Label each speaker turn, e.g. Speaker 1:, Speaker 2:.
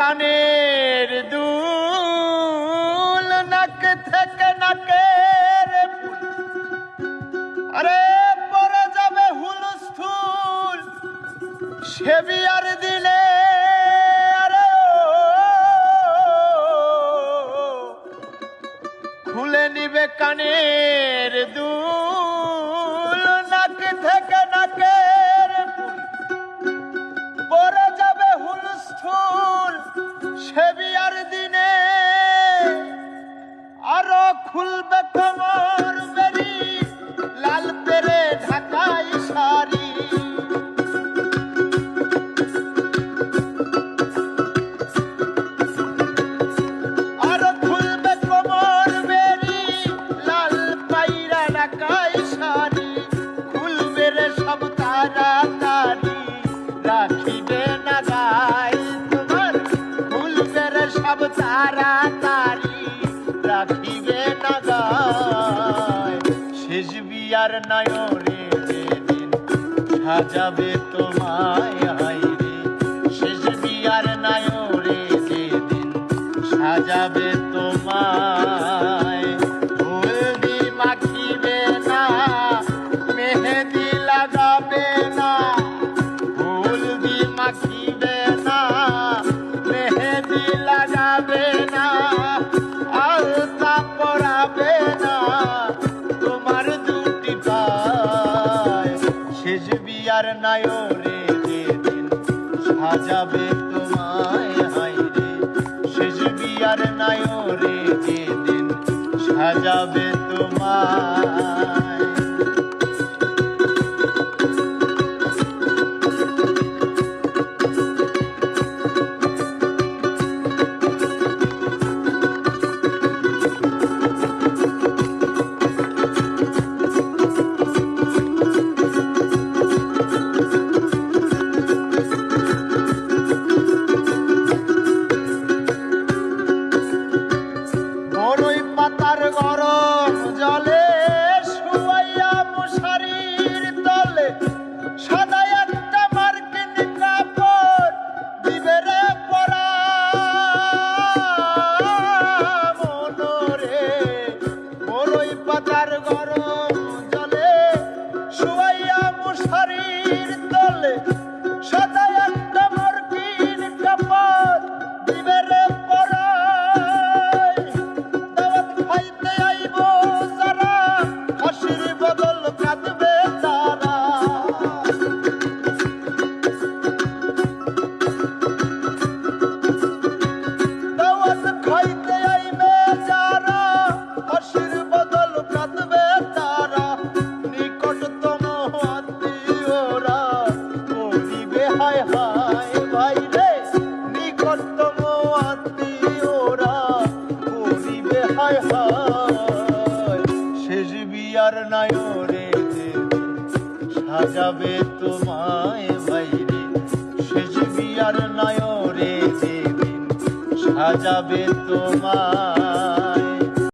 Speaker 1: কানের দুল, নাক থেকে নাকের ফুল, আরে পরে যাবে হুলস্থুল সে বিয়ার দিনে। আরে খুলে নিবে কানের দুল, নাক থেকে নাকের ফুল, পরে যাবে হুলস্থুল সে বিয়ার দিনে। আরো খুলবে কোমর বেরি লাল পেরে ঢাকাই শাড়ি, আরো খুলবে কোমর বেরি লাল পাইরা ঢাকাই শাড়ি। খুলবে রে সব তাড়াতাড়ি রাখিবে না গায় তোমার, খুলবে রে সব তাড়াতাড়ি রাখিবে না গায়। শেষ বিয়ার নয়রে যেদিন সাজাবে তোমায় হায়রে, শেষ বিয়ার নয়রে যেদিন সাজাবে তোমায়। হলদি মাখিবে না মেহেদি লাগাবে না, হলদি মাখিবে না মেহেদি লাগাবে না, আলতা পরাবে না তোমার দুটি পায়। শেষ বিয়ার নয়রে যেদিন সাজাবে তোমায় হায়রে, শেষ বিয়ার নয়রে যেদিন সাজাবে তোমায়। বড়ই পাতার গরম জলে শুয়াইয়া মশারির তলে, সাদা একটা মার্কিন কাপড় দিবে রে পরা মনরে। বড়ই পাতার গরম জলে শুয়াইয়া মশারির তলে, সাদা একটা মার্কিন কাপড় দিবে রে পরা। খাইতে আইব যারা হাসির বদল কাঁদবে তারা, দাওয়াত খাইতে আইবে যারা হাসির বদল কাঁদবে তারা। নিকটতম আত্মীয়রা করিবে হায় হায় ভাই রে, নিকটতম আত্মীয়রা করিবে হায় হায়। শেষ বিয়ার নয়রে যেদিন সাজাবে তোমায় ভাইরে, শেষ বিয়ার নয়রে যেদিন সাজাবে তোমায়।